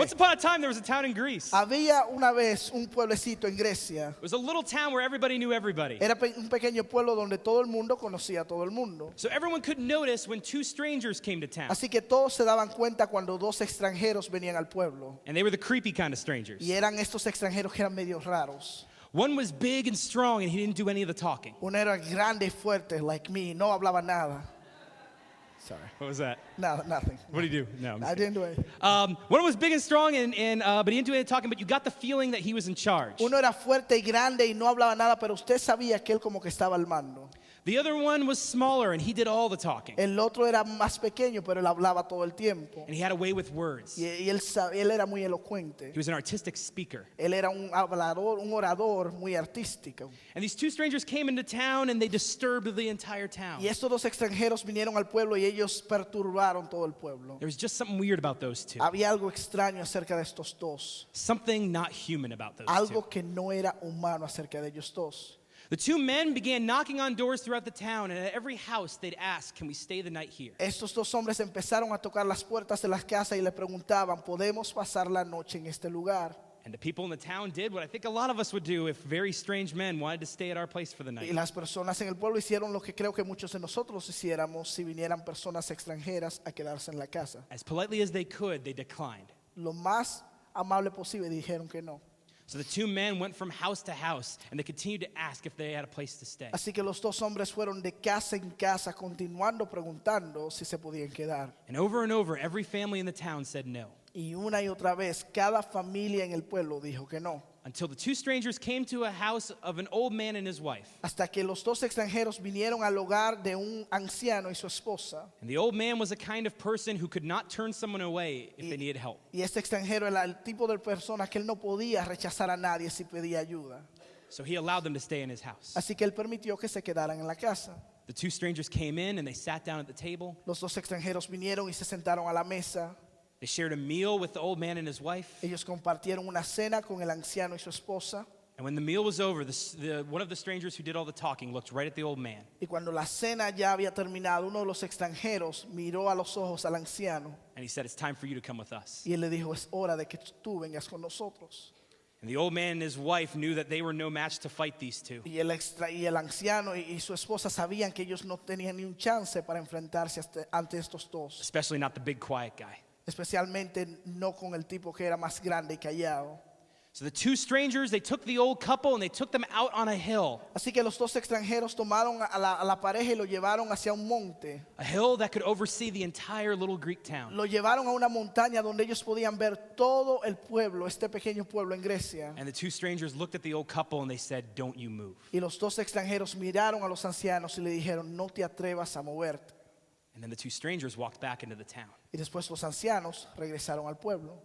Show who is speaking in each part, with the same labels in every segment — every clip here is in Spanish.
Speaker 1: Once upon a time, there was a town in Greece.
Speaker 2: Había una vez un pueblecito en Grecia.
Speaker 1: It was a little town where everybody knew everybody.
Speaker 2: Era un pequeño pueblo donde todo el mundo conocía a todo el mundo.
Speaker 1: So everyone could notice when two strangers came to town.
Speaker 2: Así que todos se daban cuenta cuando dos extranjeros venían al pueblo.
Speaker 1: And they were the creepy kind of strangers.
Speaker 2: Y eran estos extranjeros que eran medio raros.
Speaker 1: One was big and strong, and he didn't do any of the talking.
Speaker 2: Uno era grande y fuerte, like me, no hablaba nada. Sorry.
Speaker 1: What was that?
Speaker 2: No, nothing.
Speaker 1: What did he do? No,
Speaker 2: I didn't do it.
Speaker 1: one was big and strong, but he didn't do any talking, but you got the feeling that he was in charge.
Speaker 2: Uno era fuerte y grande y no hablaba nada, pero usted sabía que él como que estaba al mando.
Speaker 1: The other one was smaller, and he did all the talking.
Speaker 2: El otro era más pequeño, pero él hablaba todo el tiempo.
Speaker 1: And he had a way with words.
Speaker 2: Y él era muy elocuente.
Speaker 1: He was an artistic speaker.
Speaker 2: Él era un hablador, un orador muy artístico.
Speaker 1: And these two strangers came into town, and they disturbed the entire town.
Speaker 2: Y estos dos extranjeros vinieron al pueblo y ellos perturbaron todo el pueblo.
Speaker 1: There was just something weird about those two.
Speaker 2: Había algo extraño acerca de estos dos.
Speaker 1: Something not human about those two.
Speaker 2: Algo que no era humano acerca de ellos dos.
Speaker 1: The two men began knocking on doors throughout the town, and at every house they'd ask, "Can we stay the night here?"
Speaker 2: Estos dos hombres empezaron a tocar las puertas de las casas y le preguntaban, ¿podemos pasar la noche en este lugar?
Speaker 1: And the people in the town did what I think a lot of us would do if very strange men wanted to stay at our place for the
Speaker 2: Y
Speaker 1: night.
Speaker 2: las personas en el pueblo hicieron lo que creo que muchos de nosotros hiciéramos si vinieran personas extranjeras a quedarse en la casa.
Speaker 1: As politely as they could, they declined.
Speaker 2: Lo más amable posible dijeron que no.
Speaker 1: So the two men went from house to house, and they continued to ask if they had a place to stay.
Speaker 2: Así que los dos hombres fueron de casa en casa continuando preguntando si se podían quedar.
Speaker 1: And over, every family in the town said no.
Speaker 2: Y una y otra vez cada familia en el pueblo dijo que no.
Speaker 1: Until the two strangers came to a house of an old man and his wife.
Speaker 2: Hasta que los dos extranjeros vinieron al hogar de un anciano y su esposa.
Speaker 1: And the old man was a kind of person who could not turn someone away if they needed help.
Speaker 2: Y este extranjero era el tipo de persona que él no podía rechazar a nadie si pedía ayuda.
Speaker 1: So he allowed them to stay in his house.
Speaker 2: Así que él permitió que se quedaran en la casa.
Speaker 1: The two strangers came in and they sat down at the table.
Speaker 2: Los dos extranjeros vinieron y se sentaron a la mesa.
Speaker 1: They shared a meal with the old man and his wife.
Speaker 2: Ellos compartieron una cena con el anciano y su esposa.
Speaker 1: And when the meal was over, one of the strangers who did all the talking looked right at the old man.
Speaker 2: Y cuando la cena ya había terminado, uno de los extranjeros miró a los ojos al anciano
Speaker 1: And he said, "It's time for you to come with us."
Speaker 2: y él le dijo, es hora de que tú vengas con nosotros.
Speaker 1: And the old man and his wife knew that they were no match to fight these two.
Speaker 2: Y el anciano y su esposa sabían que ellos no tenían ni un chance para enfrentarse ante estos dos.
Speaker 1: Especially not the big quiet guy.
Speaker 2: Especialmente no con el tipo que era más grande y callado.
Speaker 1: So the two strangers, they took the old couple and they took them out on a hill.
Speaker 2: Así que los dos extranjeros tomaron a la pareja y lo llevaron hacia un monte.
Speaker 1: A hill that could oversee the entire little Greek town.
Speaker 2: Lo llevaron a una montaña donde ellos podían ver todo el pueblo, este pequeño pueblo en Grecia.
Speaker 1: And the two strangers looked at the old couple and they said, "Don't you move."
Speaker 2: Y los dos extranjeros miraron a los ancianos y le dijeron, no te atrevas a moverte.
Speaker 1: And then the two strangers walked back into the town.
Speaker 2: Y después los ancianos regresaron al pueblo.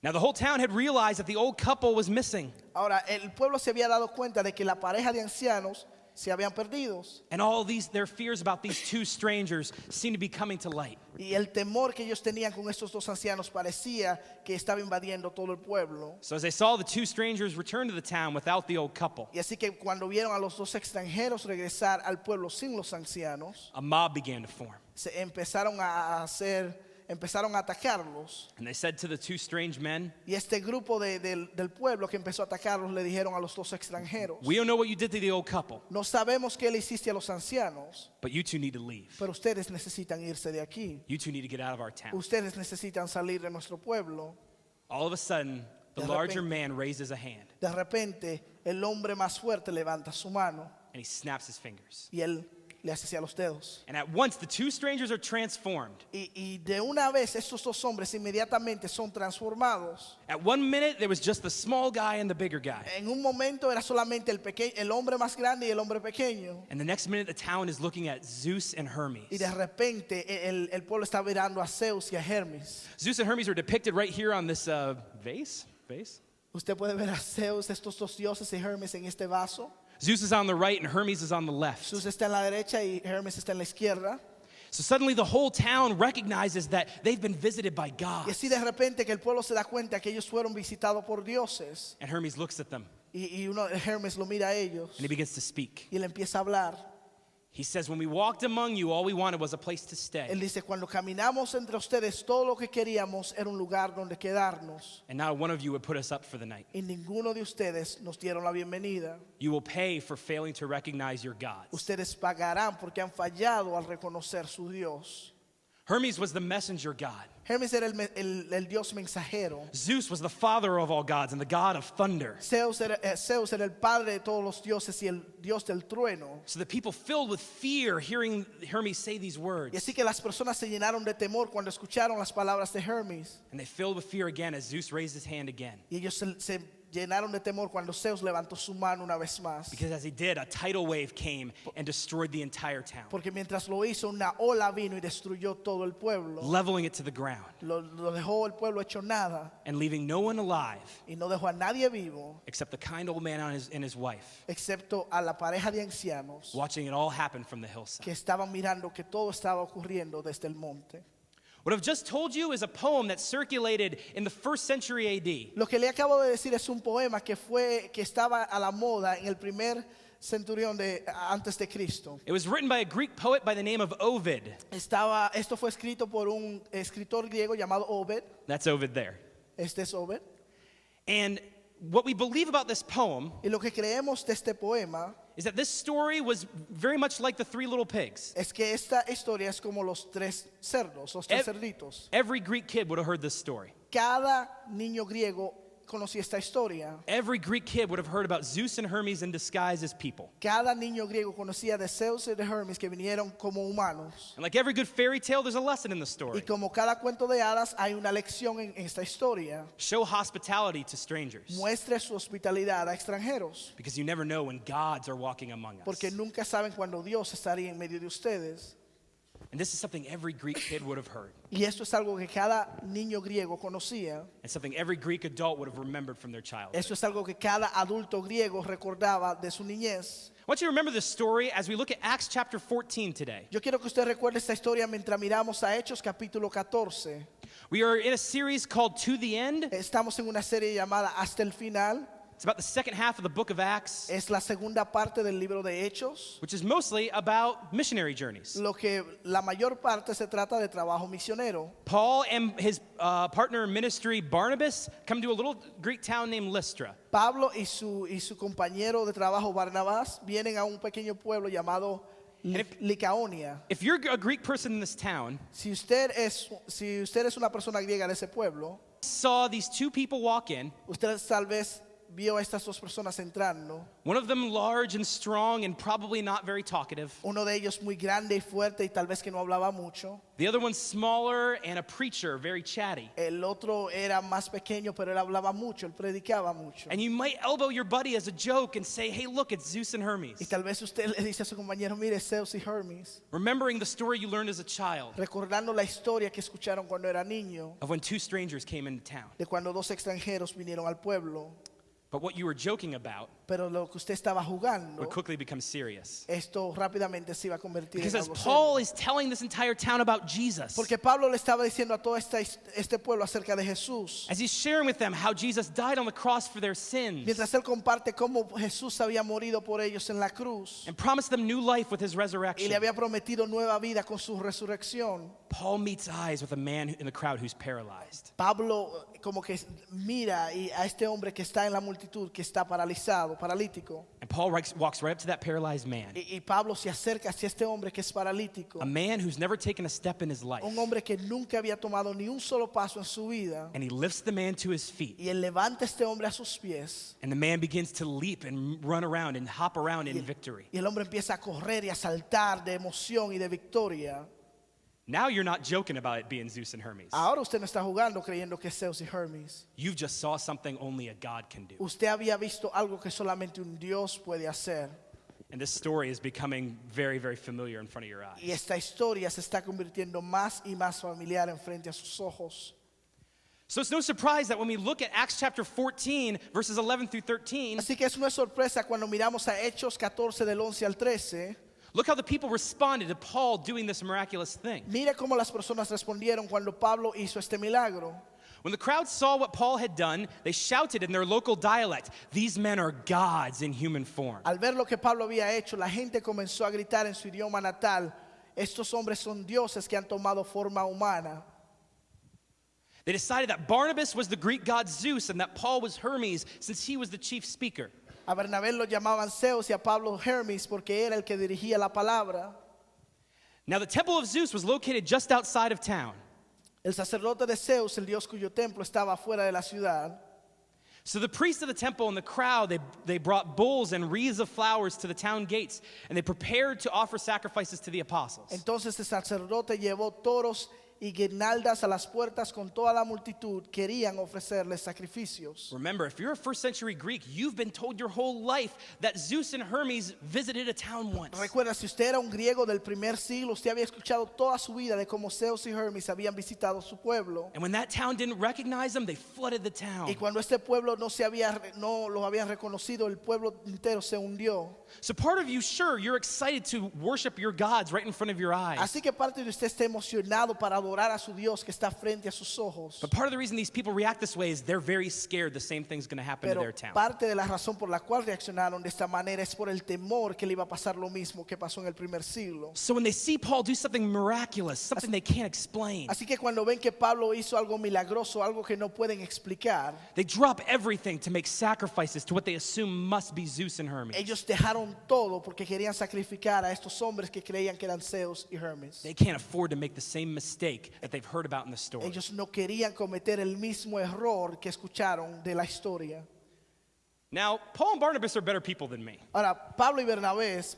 Speaker 1: Now the whole town had realized that the old couple was missing.
Speaker 2: Ahora, el pueblo se había dado cuenta de que la pareja de ancianos se habían perdido.
Speaker 1: And all their fears about these two strangers seemed to be coming to light.
Speaker 2: Y el temor que ellos tenían con estos dos ancianos parecía que estaba invadiendo todo el pueblo.
Speaker 1: So as they saw the two strangers return to the town without the old couple,
Speaker 2: Y así que cuando vieron a los dos extranjeros regresar al pueblo sin los ancianos,
Speaker 1: a mob began to form.
Speaker 2: se empezaron a atacarlos.
Speaker 1: And they said to the two strange men,
Speaker 2: Y este grupo del pueblo que empezó a atacarlos le dijeron a los dos extranjeros,
Speaker 1: "We don't know what you did to the old couple,
Speaker 2: no sabemos qué le hiciste a los ancianos,
Speaker 1: but you two need to leave.
Speaker 2: pero ustedes necesitan irse de aquí.
Speaker 1: You two need to get out of our town."
Speaker 2: Ustedes necesitan salir de nuestro pueblo.
Speaker 1: All of a sudden, the
Speaker 2: De
Speaker 1: larger
Speaker 2: repente-
Speaker 1: man raises a hand
Speaker 2: De repente, el hombre más fuerte levanta su mano
Speaker 1: and he snaps his fingers.
Speaker 2: y él le hace hacia los dedos.
Speaker 1: And at once, the two strangers are transformed.
Speaker 2: Y de una vez estos dos hombres inmediatamente son transformados.
Speaker 1: At 1 minute, there was just the small guy and the bigger guy.
Speaker 2: En un momento era solamente el hombre más grande y el hombre pequeño.
Speaker 1: And the next minute, the town is looking at Zeus and Hermes.
Speaker 2: Y de repente el pueblo está mirando a Zeus y a Hermes.
Speaker 1: Zeus and Hermes are depicted right here on this vase.
Speaker 2: Usted puede ver a Zeus, estos dos dioses y Hermes en este vaso.
Speaker 1: Zeus is on the right and Hermes is on the left.
Speaker 2: Zeus está en la derecha y Hermes está en la izquierda.
Speaker 1: So suddenly the whole town recognizes that they've been visited by God.
Speaker 2: Y así de repente que el pueblo se da cuenta que ellos fueron visitados por dioses.
Speaker 1: And Hermes looks at them
Speaker 2: Y Hermes lo mira a ellos
Speaker 1: and he begins to speak.
Speaker 2: y él empieza a hablar.
Speaker 1: He says, when we walked among you, all we wanted was a place to stay.
Speaker 2: Él dice, cuando caminamos entre ustedes, todo lo que queríamos era un lugar donde quedarnos.
Speaker 1: And not one of you would put us up for the night.
Speaker 2: Y ninguno de ustedes nos dieron la bienvenida.
Speaker 1: You will pay for failing to recognize your gods.
Speaker 2: Ustedes pagarán porque han fallado al reconocer su Dios.
Speaker 1: Hermes was the messenger god.
Speaker 2: Hermes era el Dios mensajero.
Speaker 1: Zeus was the father of all gods and the god of thunder.
Speaker 2: Zeus era el padre de todos los dioses y el Dios del trueno.
Speaker 1: So the people filled with fear hearing Hermes say these
Speaker 2: Y
Speaker 1: words.
Speaker 2: así que las personas se llenaron de temor cuando escucharon las palabras de Hermes.
Speaker 1: And they filled with fear again as Zeus raised his hand again.
Speaker 2: Y ellos se llenaron de temor cuando Zeus levantó su mano una vez más.
Speaker 1: Because as he did, a tidal wave came and destroyed the entire town,
Speaker 2: Porque mientras lo hizo, una ola vino y destruyó todo el pueblo.
Speaker 1: leveling it to the ground
Speaker 2: Lo dejó el pueblo hecho nada
Speaker 1: and leaving no one alive
Speaker 2: y no dejó a nadie vivo,
Speaker 1: except the kind old man and his wife,
Speaker 2: excepto a la pareja de ancianos
Speaker 1: watching it all happen from the hillside.
Speaker 2: que estaban mirando que todo estaba ocurriendo desde el monte.
Speaker 1: What I've just told you is a poem that circulated in the 1st century AD.
Speaker 2: Lo que le acabo de decir es un poema que estaba a la moda en el primer centurión antes de Cristo.
Speaker 1: It was written by a Greek poet by the name of Ovid.
Speaker 2: Esto fue escrito por un escritor griego llamado Obed.
Speaker 1: That's Ovid there.
Speaker 2: Este es Obed.
Speaker 1: And what we believe about this poem
Speaker 2: Y lo que creemos de este poema
Speaker 1: is that this story was very much like the 3 little pigs.
Speaker 2: es que esta historia es como los tres cerdos, los tres cerditos.
Speaker 1: Every Greek kid would have heard this story.
Speaker 2: Cada niño griego conocía esta historia.
Speaker 1: Every Greek kid would have heard about Zeus and Hermes in disguise as people.
Speaker 2: Cada niño griego conocía de Zeus y de Hermes que vinieron como humanos.
Speaker 1: And like every good fairy tale, there's a lesson in the
Speaker 2: Y
Speaker 1: story.
Speaker 2: como cada cuento de hadas hay una lección en esta historia.
Speaker 1: Show hospitality to strangers,
Speaker 2: Muestre su hospitalidad a extranjeros,
Speaker 1: because you never know when gods are walking among us.
Speaker 2: porque nunca saben cuando Dios estaría en medio de ustedes.
Speaker 1: And this is something every Greek kid would have heard,
Speaker 2: Y esto es algo que cada niño griego conocía.
Speaker 1: and something every Greek adult would have remembered from their childhood.
Speaker 2: Esto es algo que cada adulto griego recordaba de su niñez.
Speaker 1: I want you to remember this story as we look at Acts chapter 14 today.
Speaker 2: Yo quiero que usted recuerde esta historia mientras miramos a Hechos capítulo 14.
Speaker 1: We are in a series called To the End.
Speaker 2: Estamos en una serie llamada Hasta el Final.
Speaker 1: It's about the second half of the book of Acts,
Speaker 2: Es la segunda parte del libro de Hechos.
Speaker 1: which is mostly about missionary journeys.
Speaker 2: Lo que la mayor parte se trata de trabajo misionero.
Speaker 1: Paul and his partner in ministry, Barnabas, come to a little Greek town named Lystra.
Speaker 2: Pablo y su compañero de trabajo Barnabás vienen a un pequeño pueblo llamado Licaonia.
Speaker 1: If you're a Greek person in this town,
Speaker 2: Si usted es una persona griega de ese pueblo,
Speaker 1: saw these 2 people walk in,
Speaker 2: usted tal vez vio a estas dos personas entrando.
Speaker 1: one of them large and strong and probably not very talkative.
Speaker 2: Uno de ellos muy grande y fuerte y tal vez que no hablaba mucho.
Speaker 1: The other one smaller and a preacher, very chatty.
Speaker 2: El otro era más pequeño, pero él hablaba mucho, él predicaba mucho.
Speaker 1: And you might elbow your buddy as a joke and say, hey, look, it's Zeus and Hermes.
Speaker 2: Y tal vez usted le dice a su compañero, mire, Zeus y Hermes,
Speaker 1: Remembering the story you learned as a child
Speaker 2: recordando la historia que escucharon cuando era niño,
Speaker 1: of when 2 strangers came into town.
Speaker 2: de cuando dos extranjeros vinieron al pueblo.
Speaker 1: But what you were joking about
Speaker 2: Pero lo que usted estaba jugando,
Speaker 1: would quickly become serious.
Speaker 2: esto rápidamente se iba a convertir
Speaker 1: Because
Speaker 2: en
Speaker 1: as
Speaker 2: algo
Speaker 1: Paul
Speaker 2: serio.
Speaker 1: is telling this entire town about Jesus,
Speaker 2: Porque Pablo le estaba diciendo a todo este pueblo acerca de Jesús.
Speaker 1: as he's sharing with them how Jesus died on the cross for their sins
Speaker 2: Mientras él comparte cómo Jesús había morido por ellos en la cruz
Speaker 1: and promised them new life with his
Speaker 2: y
Speaker 1: resurrection,
Speaker 2: le había prometido nueva vida con su resurrección,
Speaker 1: Paul meets eyes with a man in the crowd who's paralyzed.
Speaker 2: Pablo como que mira a este hombre que está en la multitud, que está paralítico.
Speaker 1: And Paul walks right up to that paralyzed man,
Speaker 2: Y Pablo se acerca hacia este hombre que es paralítico,
Speaker 1: a man who's never taken a step in his life.
Speaker 2: un hombre que nunca había tomado ni un solo paso en su vida.
Speaker 1: And he lifts the man to his feet.
Speaker 2: Y él levanta a este hombre a sus pies.
Speaker 1: And the man begins to leap and run around and hop around in victory.
Speaker 2: Y el hombre empieza a correr y a saltar de emoción y de victoria.
Speaker 1: Now you're not joking about it being Zeus and Hermes.
Speaker 2: Ahora usted no está jugando creyendo que es Zeus y Hermes.
Speaker 1: You've just saw something only a God can do.
Speaker 2: Usted había visto algo que solamente un Dios puede hacer.
Speaker 1: And this story is becoming very, very familiar in front of your eyes.
Speaker 2: Y esta historia se está convirtiendo más y más familiar en frente a sus ojos.
Speaker 1: So it's no surprise that when we look at Acts chapter 14, verses 11 through 13,
Speaker 2: Así que es una sorpresa cuando miramos a Hechos 14 del 11 al 13.
Speaker 1: look how the people responded to Paul doing this miraculous thing.
Speaker 2: Mire cómo las personas respondieron cuando Pablo hizo este milagro.
Speaker 1: When the crowd saw what Paul had done, they shouted in their local dialect, "These men are gods in human form."
Speaker 2: Al ver lo que Pablo había hecho, la gente comenzó a gritar en su idioma natal, estos hombres son dioses que han tomado forma humana.
Speaker 1: They decided that Barnabas was the Greek god Zeus and that Paul was Hermes, since he was the chief speaker.
Speaker 2: A Bernabé lo llamaban Zeus y a Pablo Hermes porque era el que dirigía la palabra.
Speaker 1: Now the temple of Zeus was located just outside of town.
Speaker 2: El sacerdote de Zeus, el dios cuyo templo estaba fuera de la ciudad.
Speaker 1: So the priests of the temple and the crowd, they brought bulls and wreaths of flowers to the town gates, and they prepared to offer sacrifices to the apostles.
Speaker 2: Entonces el sacerdote llevó toros y guirnaldas a las puertas con toda la multitud, querían ofrecerles sacrificios.
Speaker 1: Remember, if you're a first century Greek, you've been told your whole life that Zeus and Hermes visited a town once.
Speaker 2: Recuerda, si usted era un griego del primer siglo, usted había escuchado toda su vida de cómo Zeus y Hermes habían visitado su pueblo.
Speaker 1: And when that town didn't recognize them, they flooded the town.
Speaker 2: Y cuando este pueblo no los habían reconocido, el pueblo entero se hundió.
Speaker 1: So part of you, sure, you're excited to worship your gods right in front of your eyes.
Speaker 2: Así que parte de usted está emocionado para adorar a su Dios que está frente a sus ojos.
Speaker 1: But part of the reason these people react this way is they're very scared the same thing's going to happen to
Speaker 2: Pero
Speaker 1: their town.
Speaker 2: parte de la razón por la cual reaccionaron de esta manera es por el temor que le iba a pasar lo mismo que pasó en el primer siglo.
Speaker 1: So when they see Paul do something miraculous, something they can't explain,
Speaker 2: Así que cuando ven que Pablo hizo algo milagroso, algo que no pueden explicar,
Speaker 1: they drop everything to make sacrifices to what they assume must be Zeus and Hermes.
Speaker 2: ellos dejaron todo porque querían sacrificar a estos hombres que creían que eran Zeus y Hermes.
Speaker 1: They can't afford to make the same mistake that they've heard about in the story.
Speaker 2: Ellos no querían cometer el mismo error que escucharon de la historia.
Speaker 1: Now, Paul and Barnabas are better people than me.
Speaker 2: Ahora, Pablo y Bernabés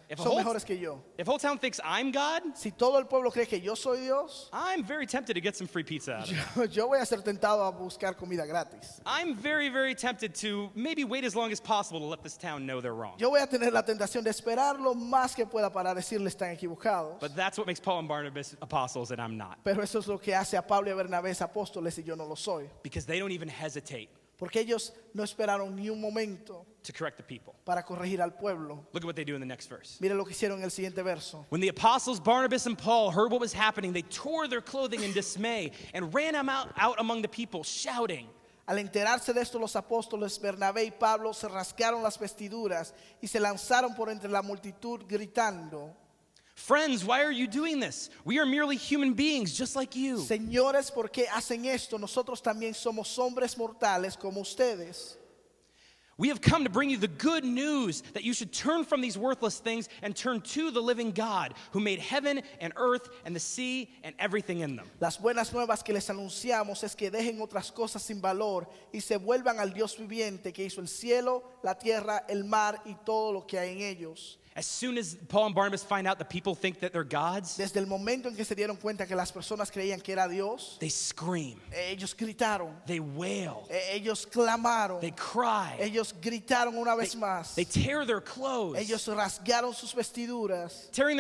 Speaker 1: If a
Speaker 2: son
Speaker 1: whole-
Speaker 2: mejores que yo.
Speaker 1: If whole town thinks I'm God,
Speaker 2: Si todo el pueblo cree que yo soy Dios,
Speaker 1: I'm very tempted to get some free pizza out of it.
Speaker 2: yo voy a ser tentado a buscar comida gratis.
Speaker 1: I'm very, very tempted to maybe wait as long as possible to let this town know they're wrong.
Speaker 2: Yo voy a tener la tentación de esperar lo más que pueda para decirles están equivocados.
Speaker 1: But that's what makes Paul and Barnabas apostles and I'm not.
Speaker 2: Pero eso es lo que hace a Pablo y a Bernabé apóstoles y yo no lo soy.
Speaker 1: Because they don't even hesitate
Speaker 2: Porque ellos no esperaron ni un momento
Speaker 1: to correct the people.
Speaker 2: para corregir al pueblo.
Speaker 1: Look at what they do in the next verse.
Speaker 2: Mire lo que hicieron en el siguiente verso.
Speaker 1: When the apostles Barnabas and Paul heard what was happening, they tore their clothing in dismay and ran out among the people, shouting.
Speaker 2: Al enterarse de esto, los apóstoles Bernabé y Pablo se rasgaron las vestiduras y se lanzaron por entre la multitud gritando:
Speaker 1: Friends, why are you doing this? We are merely human beings just like you.
Speaker 2: Señores, ¿por qué hacen esto? Nosotros también somos hombres mortales como ustedes.
Speaker 1: We have come to bring you the good news that you should turn from these worthless things and turn to the living God who made heaven and earth and the sea and everything in them.
Speaker 2: Las buenas nuevas que les anunciamos es que dejen otras cosas sin valor y se vuelvan al Dios viviente que hizo el cielo, la tierra, el mar y todo lo que hay en ellos.
Speaker 1: As soon as Paul and Barnabas find out that people think that they're gods,
Speaker 2: Desde el momento en que se dieron cuenta que las personas creían que era Dios,
Speaker 1: they scream,
Speaker 2: ellos gritaron,
Speaker 1: they wail,
Speaker 2: ellos clamaron,
Speaker 1: they cry,
Speaker 2: ellos gritaron una vez más,
Speaker 1: they tear their clothes.
Speaker 2: ellos rasgaron sus vestiduras,
Speaker 1: Tearing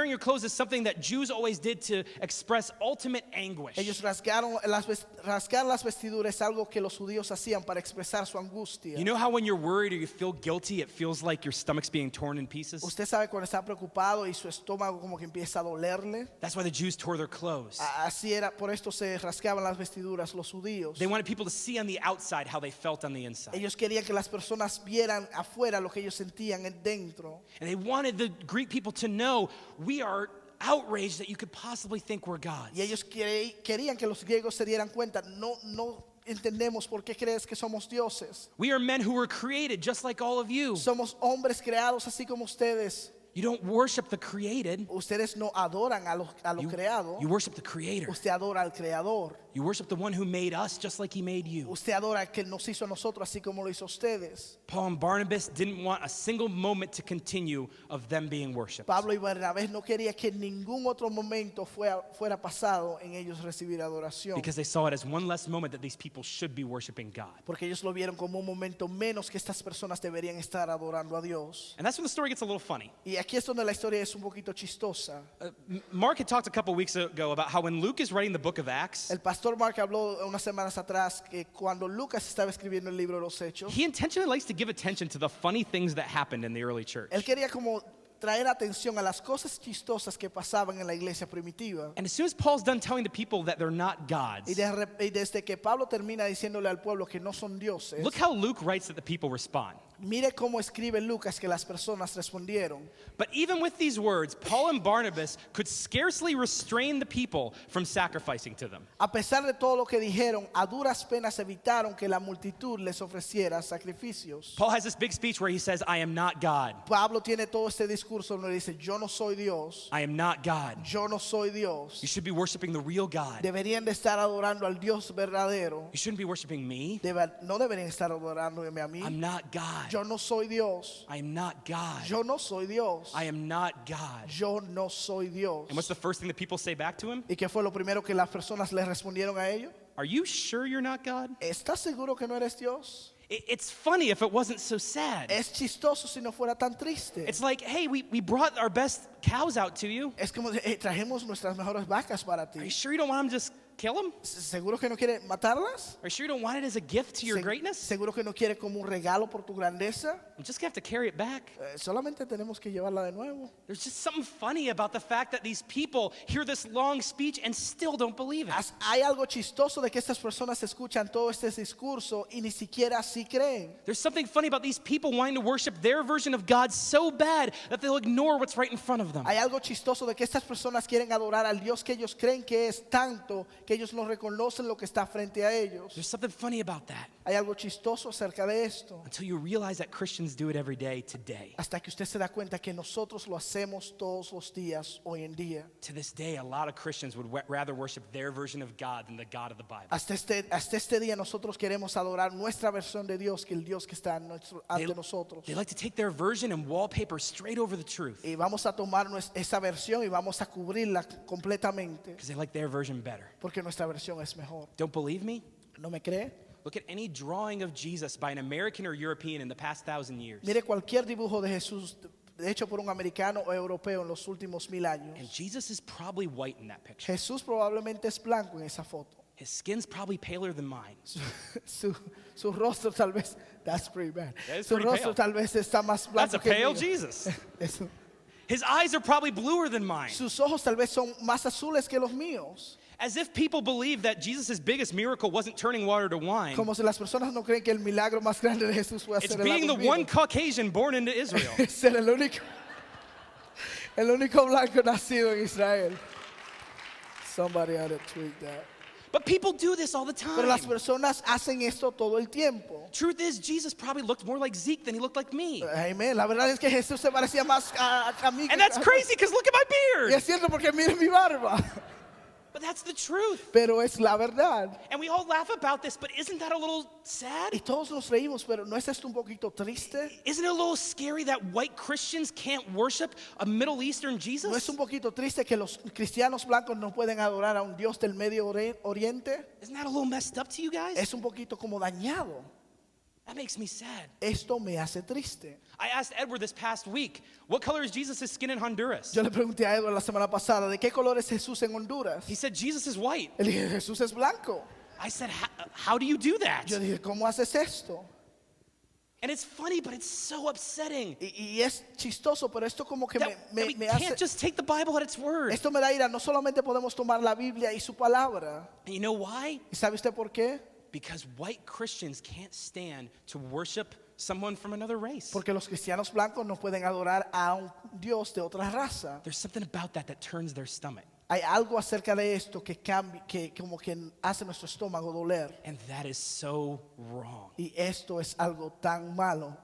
Speaker 1: your clothes is something that Jews always did to express ultimate anguish.
Speaker 2: ellos rasgar las vestiduras es algo que los judíos hacían para expresar su angustia.
Speaker 1: You know how when you're worried or you feel guilty, it feels like your stomach's being torn in pieces?
Speaker 2: Usted sabe cuando está preocupado y su estómago como que empieza a dolerle.
Speaker 1: That's why the Jews tore their clothes.
Speaker 2: Así era, por esto se rasgaban las vestiduras los judíos.
Speaker 1: They wanted people to see on the outside how they felt on the inside.
Speaker 2: Ellos querían que las personas vieran afuera lo que ellos sentían dentro.
Speaker 1: And they wanted the Greek people to know, we are outraged that you could possibly think we're gods.
Speaker 2: Y ellos querían que los griegos se dieran cuenta, no entendemos por qué crees que somos dioses.
Speaker 1: We are men who were created just like all of you.
Speaker 2: Somos hombres creados así como ustedes.
Speaker 1: You don't worship the created.
Speaker 2: Ustedes no adoran a lo creado.
Speaker 1: You worship the creator.
Speaker 2: Usted adora al creador.
Speaker 1: You worship the one who made us just like he made you.
Speaker 2: Usted adora al que nos hizo a nosotros así como lo hizo a ustedes.
Speaker 1: Paul and Barnabas didn't want a single moment to continue of them being worshipped.
Speaker 2: Pablo y Bernabé no quería que ningún otro momento fuera pasado en ellos recibir adoración.
Speaker 1: Because they saw it as one less moment that these people should be worshiping God.
Speaker 2: Porque ellos lo vieron como un momento menos que estas personas deberían estar adorando a Dios.
Speaker 1: And that's when the story gets a little funny.
Speaker 2: Y aquí es donde la historia es un poquito chistosa.
Speaker 1: Mark had talked a couple weeks ago about how when Luke is writing the book of Acts,
Speaker 2: El pastor Mark habló unas semanas atrás que cuando Lucas estaba escribiendo el libro de los Hechos,
Speaker 1: he intentionally likes to give attention to the funny things that happened in the early church.
Speaker 2: él quería como traer atención a las cosas chistosas que pasaban en la iglesia primitiva.
Speaker 1: And as soon as Paul's done telling the people that they're not gods,
Speaker 2: Y desde que Pablo termina diciéndole al pueblo que no son dioses,
Speaker 1: look how Luke writes that the people respond.
Speaker 2: mire cómo escribe Lucas que las personas respondieron.
Speaker 1: But even with these words, Paul and Barnabas could scarcely restrain the people from sacrificing to them.
Speaker 2: A pesar de todo lo que dijeron, a duras penas evitaron que la multitud les ofreciera sacrificios.
Speaker 1: Paul has this big speech where he says, I am not God.
Speaker 2: Pablo tiene todo este discurso donde dice, yo no soy Dios,
Speaker 1: I am not God.
Speaker 2: yo no soy Dios.
Speaker 1: You should be worshiping the real God.
Speaker 2: Deberían de estar adorando al Dios verdadero.
Speaker 1: You shouldn't be worshiping me.
Speaker 2: No deberían estar adorándome a mí.
Speaker 1: I'm not God.
Speaker 2: Yo no soy Dios.
Speaker 1: I am not God.
Speaker 2: Yo no soy Dios.
Speaker 1: I am not God.
Speaker 2: Yo no soy Dios.
Speaker 1: And what's the first thing that people say back to him?
Speaker 2: ¿Y qué fue lo primero que las personas le respondieron a ellos?
Speaker 1: Are you sure you're not God?
Speaker 2: ¿Estás seguro que no eres Dios?
Speaker 1: It's funny if it wasn't so sad.
Speaker 2: Es chistoso si no fuera tan triste.
Speaker 1: It's like, hey, we brought our best cows out to you.
Speaker 2: Es como, trajimos nuestras mejores vacas para
Speaker 1: Are you
Speaker 2: ti.
Speaker 1: sure you don't want them to just kill them?
Speaker 2: ¿Seguro que no quiere matarlas?
Speaker 1: Are you sure you don't want it as a gift to your greatness?
Speaker 2: ¿Seguro que no quiere como un regalo por tu grandeza?
Speaker 1: You just have to carry it back.
Speaker 2: Solamente tenemos que llevarla de nuevo.
Speaker 1: There's just something funny about the fact that these people hear this long speech and still don't believe it.
Speaker 2: Hay algo chistoso de que estas personas escuchan todo este discurso y ni siquiera así creen.
Speaker 1: There's something funny about these people wanting to worship their version of God so bad that they'll ignore what's right in front of them.
Speaker 2: Hay algo chistoso de que estas personas quieren adorar al Dios que ellos creen que es tanto que ellos no reconocen lo que está frente a ellos.
Speaker 1: There's something funny about that
Speaker 2: Hay algo chistoso acerca de esto.
Speaker 1: until you realize that Christians do it every day today.
Speaker 2: Hasta que usted se da cuenta que nosotros lo hacemos todos los días hoy en día.
Speaker 1: To this day, a lot of Christians would rather worship their version of God than the God of the Bible.
Speaker 2: Hasta este día nosotros queremos adorar nuestra versión de Dios que el Dios que está ante nosotros.
Speaker 1: They like to take their version and wallpaper straight over the truth
Speaker 2: Y vamos a tomar esa versión y vamos a cubrirla completamente
Speaker 1: because they like their version better.
Speaker 2: porque nuestra versión es mejor.
Speaker 1: Don't believe me?
Speaker 2: ¿No me cree?
Speaker 1: Look at any drawing of Jesus by an American or European in the past 1,000 years.
Speaker 2: Mire cualquier dibujo de Jesús hecho por un americano o europeo en los últimos 1000 años.
Speaker 1: And Jesus is probably white in that picture.
Speaker 2: Jesús probablemente es blanco en esa foto.
Speaker 1: His skin's probably paler than mine.
Speaker 2: Su rostro tal vez, that's pretty bad.
Speaker 1: That is
Speaker 2: Su
Speaker 1: pretty
Speaker 2: rostro
Speaker 1: pale.
Speaker 2: tal vez está más
Speaker 1: That's
Speaker 2: blanco
Speaker 1: a
Speaker 2: que el
Speaker 1: pale
Speaker 2: mío.
Speaker 1: Jesus.
Speaker 2: Eso.
Speaker 1: His eyes are probably bluer than mine.
Speaker 2: Sus ojos tal vez son más azules que los míos.
Speaker 1: As if people believe that Jesus' biggest miracle wasn't turning water to wine.
Speaker 2: Como si las personas no creen que el milagro más grande de Jesús fue
Speaker 1: It's
Speaker 2: hacer el
Speaker 1: being the
Speaker 2: agua en
Speaker 1: one
Speaker 2: vino.
Speaker 1: Caucasian born into Israel.
Speaker 2: Es ser el único blanco nacido en Israel. Somebody ought to tweet that.
Speaker 1: But people do this all the
Speaker 2: Pero las
Speaker 1: time.
Speaker 2: personas hacen esto todo el tiempo.
Speaker 1: Truth is, Jesus probably looked more like Zeke than he looked like me.
Speaker 2: Amen. La verdad es que Jesús se parecía más a mí.
Speaker 1: And that's crazy because look at my
Speaker 2: Y
Speaker 1: beard.
Speaker 2: es cierto porque mire mi barba.
Speaker 1: But that's the truth.
Speaker 2: Pero es la verdad.
Speaker 1: And we all laugh about this, but isn't that a little sad?
Speaker 2: Y todos nos reímos, pero ¿no es esto un poquito triste?
Speaker 1: Isn't it a little scary that white Christians can't worship a Middle Eastern
Speaker 2: ¿No es
Speaker 1: Jesus?
Speaker 2: un poquito triste que los cristianos blancos no pueden adorar a un Dios del Medio Oriente?
Speaker 1: Isn't that a little messed up to you guys?
Speaker 2: Es un poquito como dañado.
Speaker 1: That makes me sad.
Speaker 2: Esto me hace triste.
Speaker 1: I asked Edward this past week, what color is Jesus' skin in Honduras?
Speaker 2: Yo le pregunté a Edward la semana pasada, ¿de qué color es Jesús en Honduras?
Speaker 1: He said, Jesus is white.
Speaker 2: Él dijo, Jesús es blanco.
Speaker 1: I said, how do you do that?
Speaker 2: Yo dije, ¿cómo haces esto?
Speaker 1: And it's funny, but it's so upsetting.
Speaker 2: Y es chistoso, pero esto como que
Speaker 1: That we
Speaker 2: me
Speaker 1: can't
Speaker 2: hace...
Speaker 1: just take the Bible at its word.
Speaker 2: Esto me da ira, no solamente podemos tomar la Biblia y su palabra.
Speaker 1: And you know why?
Speaker 2: ¿Y sabe usted por qué?
Speaker 1: Because white Christians can't stand to worship someone from another race.
Speaker 2: Porque los cristianos blancos no pueden adorar a un Dios de otra raza.
Speaker 1: There's something about that turns their stomach.
Speaker 2: Hay algo acerca de esto que cambia, que como que hace nuestro estómago doler.
Speaker 1: And that is so wrong.
Speaker 2: Y esto es algo tan malo.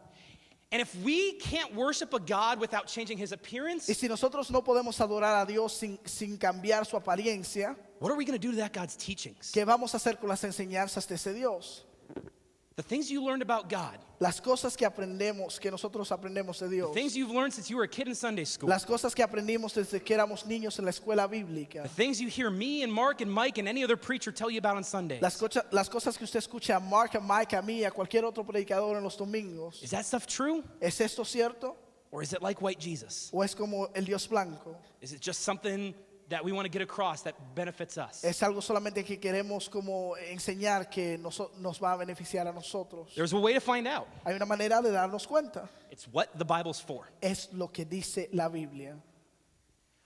Speaker 1: And if we can't worship a God without changing his appearance,
Speaker 2: Y si nosotros no podemos adorar a Dios sin cambiar su apariencia,
Speaker 1: what are we going to do to that God's teachings?
Speaker 2: ¿qué vamos a hacer con las enseñanzas de ese Dios?
Speaker 1: The things you learned about God,
Speaker 2: Las cosas que nosotros aprendemos de
Speaker 1: the
Speaker 2: Dios.
Speaker 1: things you've learned since you were a kid in Sunday school,
Speaker 2: Las cosas que aprendimos desde que éramos niños en la escuela bíblica.
Speaker 1: the things you hear me and Mark and Mike and any other preacher tell you about on Sundays.
Speaker 2: Las cosas que usted escucha a Mark, a Mike, a mí, a cualquier otro predicador en los domingos.
Speaker 1: Is that stuff true?
Speaker 2: ¿Es esto cierto?
Speaker 1: Or is it like white Jesus?
Speaker 2: ¿O es como el Dios blanco?
Speaker 1: Is it just something that we want to get across that benefits us.
Speaker 2: Es algo solamente que queremos como enseñar que nos va a beneficiar a nosotros.
Speaker 1: There's a way to find out.
Speaker 2: Hay una manera de darnos cuenta.
Speaker 1: It's what the Bible's for.
Speaker 2: Es lo que dice la Biblia.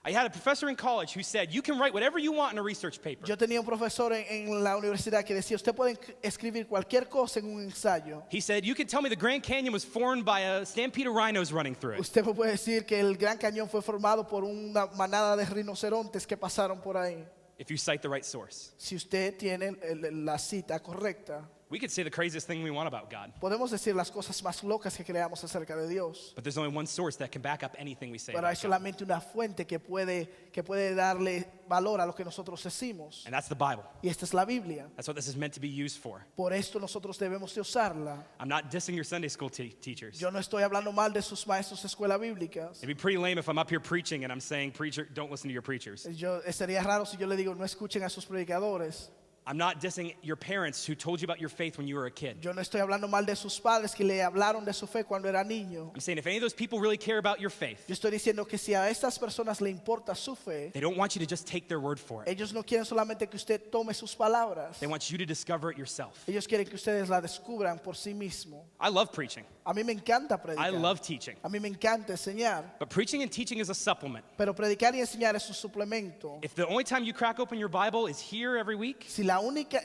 Speaker 1: I had a professor in college who said, you can write whatever you want in a research paper.
Speaker 2: Yo tenía un profesor en la universidad que decía, usted puede escribir cualquier cosa en un ensayo.
Speaker 1: He said, you could tell me the Grand Canyon was formed by a stampede of rhinos running through it.
Speaker 2: Usted me puede decir que el Gran Cañón fue formado por una manada de rinocerontes que pasaron por ahí.
Speaker 1: If you cite the right source.
Speaker 2: Si usted tiene la cita correcta.
Speaker 1: We could say the craziest thing we want about God.
Speaker 2: Podemos decir las cosas más locas que creamos acerca de Dios.
Speaker 1: But there's only one source that can back up anything we say
Speaker 2: Pero hay
Speaker 1: about God.
Speaker 2: solamente una fuente que puede darle valor a lo que nosotros decimos.
Speaker 1: And that's the Bible.
Speaker 2: Y esta es la Biblia.
Speaker 1: That's what this is meant to be used for.
Speaker 2: Por esto nosotros debemos de usarla.
Speaker 1: I'm not dissing your Sunday school teachers.
Speaker 2: Yo no estoy hablando mal de sus maestros de escuela bíblicas.
Speaker 1: It'd be pretty lame if I'm up here preaching and I'm saying, preacher, don't listen to your preachers.
Speaker 2: Sería raro si yo le digo, no escuchen a sus predicadores.
Speaker 1: I'm not dissing your parents who told you about your faith when you were a kid.
Speaker 2: Yo no estoy hablando mal de sus padres que le hablaron de su fe cuando era niño.
Speaker 1: I'm saying if any of those people really care about your faith,
Speaker 2: Yo estoy diciendo que si a estas personas le importa su fe,
Speaker 1: they don't want you to just take their word for it.
Speaker 2: ellos no quieren solamente que usted tome sus palabras.
Speaker 1: They want you to discover it yourself.
Speaker 2: Ellos quieren que ustedes la descubran por sí mismos.
Speaker 1: I love preaching.
Speaker 2: A mí me encanta
Speaker 1: I
Speaker 2: predicar.
Speaker 1: love teaching.
Speaker 2: A mí me encanta enseñar.
Speaker 1: But preaching and teaching is a supplement.
Speaker 2: Pero predicar y enseñar es un suplemento.
Speaker 1: If the only time you crack open your Bible is here every week,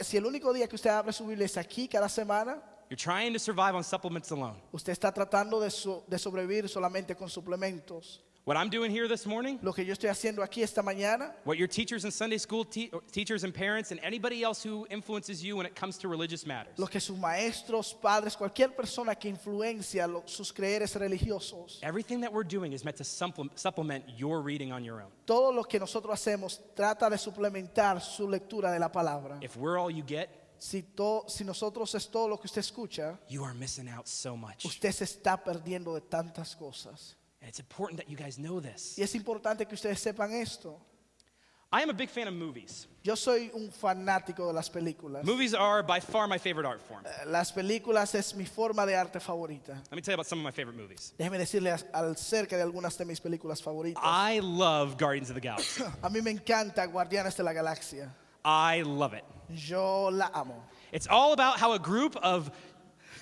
Speaker 2: Si el único día que usted abre su Biblia es aquí cada semana,
Speaker 1: you're trying to survive on supplements alone.
Speaker 2: usted está tratando de sobrevivir solamente con suplementos.
Speaker 1: What I'm doing here this morning,
Speaker 2: Lo que yo estoy haciendo aquí esta mañana,
Speaker 1: what your teachers and Sunday school teachers and parents and anybody else who influences you when it comes to religious matters,
Speaker 2: lo que sus maestros, padres, cualquier persona que influencia sus creeres religiosos,
Speaker 1: everything that we're doing is meant to supplement your reading on your own.
Speaker 2: todo lo que nosotros hacemos trata de suplementar su lectura de la palabra.
Speaker 1: If we're all you get,
Speaker 2: Si nosotros es todo lo que usted escucha,
Speaker 1: you are missing out so much.
Speaker 2: usted se está perdiendo de tantas cosas.
Speaker 1: And it's important that you guys know this.
Speaker 2: Y es importante que ustedes sepan esto.
Speaker 1: I am a big fan of movies.
Speaker 2: Yo soy un fanático de las películas.
Speaker 1: Movies are by far my favorite art form.
Speaker 2: Las películas es mi forma de arte favorita.
Speaker 1: Let me tell you about some of my favorite movies.
Speaker 2: Déjeme decirle acerca de algunas de mis películas favoritas.
Speaker 1: I love Guardians of the Galaxy.
Speaker 2: A mí me encanta Guardianes de la Galaxia.
Speaker 1: I love it.
Speaker 2: Yo la amo.
Speaker 1: It's all about how a group of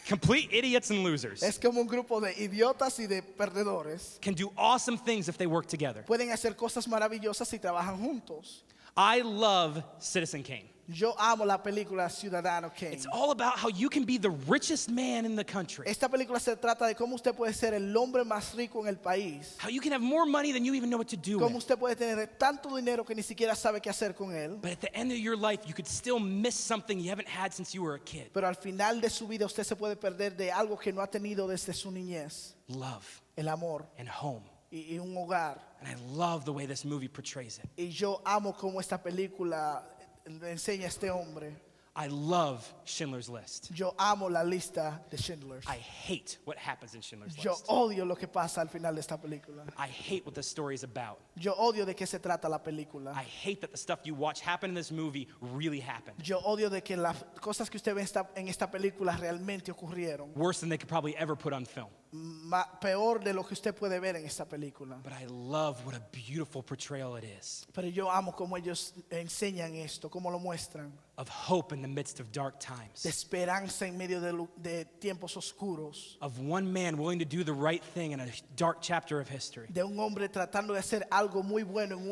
Speaker 1: complete idiots and losers
Speaker 2: Es como un grupo de idiotas y de perdedores.
Speaker 1: can do awesome things if they work together.
Speaker 2: Pueden hacer cosas maravillosas si trabajan juntos.
Speaker 1: I love Citizen Kane.
Speaker 2: Yo amo la película Ciudadano Kane.
Speaker 1: It's all about how you can be the richest man in the country.
Speaker 2: Esta película se trata de cómo usted puede ser el hombre más rico en el país.
Speaker 1: How you can have more money than you even know what to do
Speaker 2: Cómo
Speaker 1: with.
Speaker 2: usted puede tener tanto dinero que ni siquiera sabe qué hacer con él.
Speaker 1: But at the end of your life, you could still miss something you haven't had since you were a kid.
Speaker 2: Pero al final de su vida usted se puede perder de algo que no ha tenido desde su niñez.
Speaker 1: Love
Speaker 2: El amor
Speaker 1: and home.
Speaker 2: y un hogar.
Speaker 1: And I love the way this movie portrays it.
Speaker 2: Y yo amo cómo esta película le enseña a este hombre.
Speaker 1: I love Schindler's List.
Speaker 2: Yo amo la lista de Schindler's.
Speaker 1: I hate what happens in Schindler's
Speaker 2: Yo
Speaker 1: List.
Speaker 2: odio lo que pasa al final de esta película.
Speaker 1: I hate what the story is about.
Speaker 2: Yo odio de qué se trata la película.
Speaker 1: I hate that the stuff you watch happen in this movie really happened.
Speaker 2: Yo odio de que las cosas que usted ve en esta película realmente ocurrieron.
Speaker 1: Worse than they could probably ever put on film.
Speaker 2: Peor de lo que usted puede ver en esta película.
Speaker 1: But I love what a beautiful portrayal it is
Speaker 2: Pero yo amo cómo ellos enseñan esto, cómo lo muestran.
Speaker 1: of hope in the midst of dark
Speaker 2: De
Speaker 1: times,
Speaker 2: esperanza en medio de tiempos oscuros.
Speaker 1: of one man willing to do the right thing in a dark chapter of history,
Speaker 2: De un hombre tratando de hacer algo muy bueno en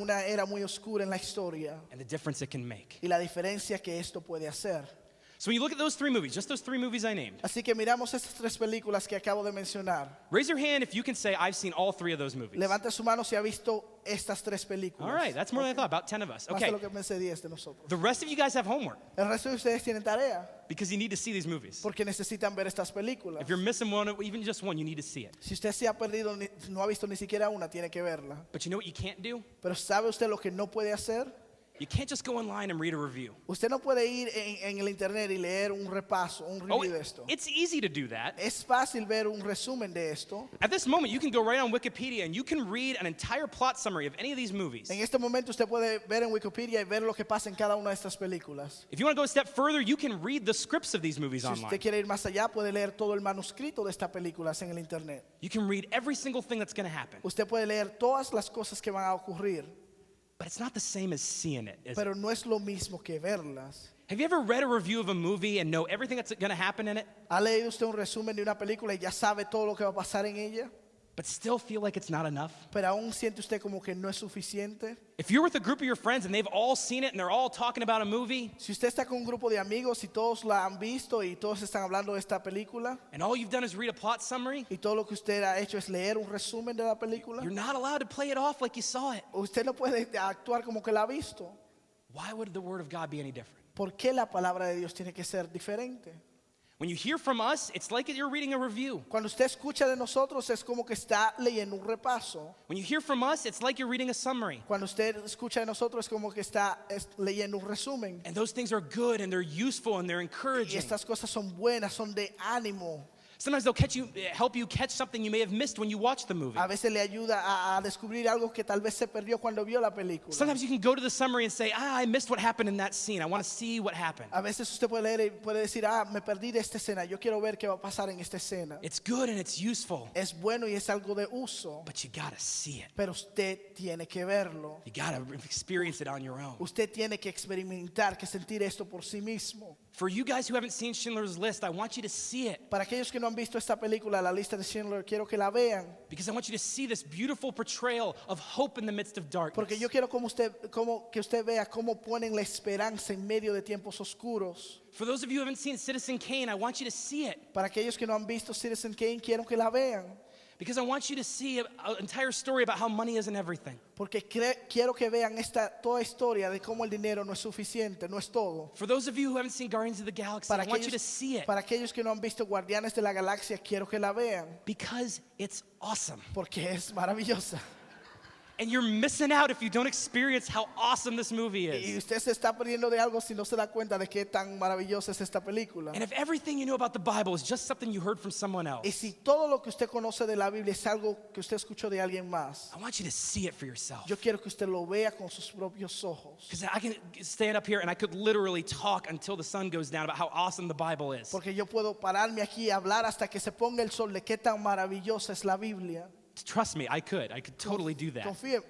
Speaker 2: una era muy oscura en la historia.
Speaker 1: and the difference it can make.
Speaker 2: Y la diferencia que esto puede hacer.
Speaker 1: So when you look at those three movies, just those three movies I named,
Speaker 2: Así que miramos estas tres películas que acabo de mencionar.
Speaker 1: raise your hand if you can say, I've seen all three of those movies.
Speaker 2: Levante su mano si ha visto estas tres películas.
Speaker 1: All right, that's more than I thought, about 10 of us.
Speaker 2: Más de
Speaker 1: Okay,
Speaker 2: lo que pensé 10 de nosotros.
Speaker 1: the rest of you guys have homework
Speaker 2: El resto de ustedes tienen tarea
Speaker 1: because you need to see these movies.
Speaker 2: porque necesitan ver estas películas.
Speaker 1: If you're missing one, even just one, you need to see it.
Speaker 2: Si usted se ha perdido, no ha visto ni siquiera una, tiene que verla.
Speaker 1: But you know what you can't do?
Speaker 2: Pero ¿sabe usted lo que no puede hacer?
Speaker 1: You can't just go online and read a review.
Speaker 2: Usted no puede ir en el internet y leer un repaso, un
Speaker 1: Oh,
Speaker 2: review de esto.
Speaker 1: it's easy to do that.
Speaker 2: Es fácil ver un resumen de esto.
Speaker 1: At this moment, you can go right on Wikipedia and you can read an entire plot summary of any of these movies.
Speaker 2: En este momento usted puede ver en Wikipedia y ver lo que pasa en cada una de estas películas.
Speaker 1: If you want to go a step further, you can read the scripts of these movies
Speaker 2: Si usted
Speaker 1: online.
Speaker 2: quiere ir más allá, puede leer todo el manuscrito de estas películas en el internet.
Speaker 1: You can read every single thing that's going to happen.
Speaker 2: Usted puede leer todas las cosas que van a ocurrir.
Speaker 1: but it's not the same as seeing it, is it?
Speaker 2: pero no es lo mismo que verlas.
Speaker 1: Have you ever read a review of a movie and know everything that's going to happen in it,
Speaker 2: ¿Ha leído usted un resumen de una película y ya sabe todo lo que va a pasar en ella?
Speaker 1: but still feel like it's not enough?
Speaker 2: Pero aún siente usted como que no es suficiente.
Speaker 1: If you're with a group of your friends and they've all seen it and they're all talking about a movie,
Speaker 2: Si usted está con un grupo de amigos y todos la han visto y todos están hablando de esta película
Speaker 1: and all you've done is read a plot summary,
Speaker 2: y todo lo que usted ha hecho es leer un resumen de la película,
Speaker 1: you're not allowed to play it off like you saw it.
Speaker 2: usted no puede actuar como que la ha visto.
Speaker 1: Why would the Word of God be any different?
Speaker 2: ¿Por qué la palabra de Dios tiene que ser diferente?
Speaker 1: When you hear from us, it's like you're reading a review.
Speaker 2: Cuando usted escucha de nosotros es como que está leyendo un repaso.
Speaker 1: When you hear from us, it's like you're reading a summary.
Speaker 2: Cuando usted escucha de nosotros es como que está leyendo un resumen.
Speaker 1: And those things are good and they're useful and they're
Speaker 2: Y
Speaker 1: encouraging.
Speaker 2: estas cosas son buenas, son de ánimo.
Speaker 1: Sometimes they'll help you catch something you may have missed when you watch the movie.
Speaker 2: A veces le ayuda a descubrir algo que tal vez se perdió cuando vio la película.
Speaker 1: Sometimes you can go to the summary and say, I missed what happened in that scene. I want to see what happened.
Speaker 2: A veces usted puede leer y puede decir, me perdí de esta escena, yo quiero ver qué va a pasar en esta escena.
Speaker 1: It's good and it's useful,
Speaker 2: Es bueno y es algo de uso,
Speaker 1: but you got to see it.
Speaker 2: pero usted tiene que verlo.
Speaker 1: You got to experience it on your own.
Speaker 2: Usted tiene que experimentar, que sentir esto por sí mismo.
Speaker 1: For you guys who haven't seen Schindler's List, I want you to see it
Speaker 2: Para aquellos que no han visto esta película, la lista de Schindler, quiero que la vean.
Speaker 1: because I want you to see this beautiful portrayal of hope in the midst of darkness.
Speaker 2: Porque yo quiero que usted vea cómo ponen la esperanza en medio de tiempos oscuros.
Speaker 1: For those of you who haven't seen Citizen Kane, I want you to see it
Speaker 2: Para aquellos que no han visto Citizen Kane, quiero que la vean.
Speaker 1: because I want you to see an entire story about how money isn't everything.
Speaker 2: Porque quiero que vean toda historia de cómo el dinero no es suficiente, no es todo.
Speaker 1: For those of you who haven't seen Guardians of the Galaxy, I want you to see it
Speaker 2: Para aquellos que no han visto Guardianes de la Galaxia, quiero que la vean.
Speaker 1: because it's awesome.
Speaker 2: Porque es maravillosa.
Speaker 1: And you're missing out if you don't experience how awesome this movie
Speaker 2: Y
Speaker 1: is.
Speaker 2: usted se está perdiendo de algo si no se da cuenta de qué tan maravillosa es esta película.
Speaker 1: And if everything you know about the Bible is just something you heard from someone
Speaker 2: Y
Speaker 1: else,
Speaker 2: si todo lo que usted conoce de la Biblia es algo que usted escuchó de alguien más,
Speaker 1: I want you to see it for yourself.
Speaker 2: yo quiero que usted lo vea con sus propios ojos.
Speaker 1: Because I can stand up here and I could literally talk until the sun goes down about how awesome the Bible is.
Speaker 2: Porque yo puedo pararme aquí y hablar hasta que se ponga el sol de qué tan maravillosa es la Biblia.
Speaker 1: Trust me, I could totally do that.
Speaker 2: Confíe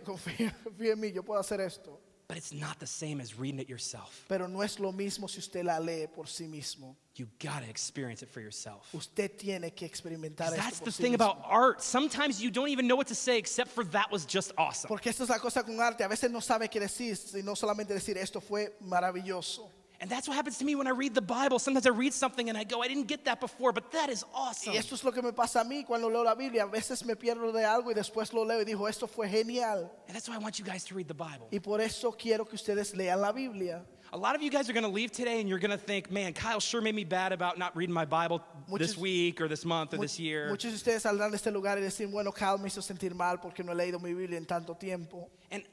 Speaker 2: en mí, yo puedo hacer esto.
Speaker 1: But it's not the same as reading it yourself.
Speaker 2: Pero no es lo mismo si usted la lee por sí mismo.
Speaker 1: You gotta experience it for yourself.
Speaker 2: Usted tiene que experimentar
Speaker 1: 'Cause
Speaker 2: esto
Speaker 1: that's
Speaker 2: por
Speaker 1: the
Speaker 2: sí
Speaker 1: thing
Speaker 2: mismo.
Speaker 1: about art. Sometimes you don't even know what to say except for that was just awesome.
Speaker 2: Porque esta es la cosa con arte. A veces no sabe qué decir, sino solamente decir esto fue maravilloso.
Speaker 1: And that's what happens to me when I read the Bible. Sometimes I read something and I go, I didn't get that before, but that is awesome.
Speaker 2: Y esto es lo que me pasa a mí cuando leo la Biblia. A veces me pierdo de algo y después lo leo y digo, esto fue genial.
Speaker 1: And that's why I want you guys to read the Bible.
Speaker 2: Y por eso quiero que ustedes lean la Biblia.
Speaker 1: A lot of you guys are going to leave today and you're going to think, man, Kyle sure made me bad about not reading my Bible this week or this month or this year.
Speaker 2: Muchos de ustedes saldrán de este lugar y decir, bueno, Kyle me hizo sentir mal porque no he leído mi Biblia en tanto tiempo.
Speaker 1: And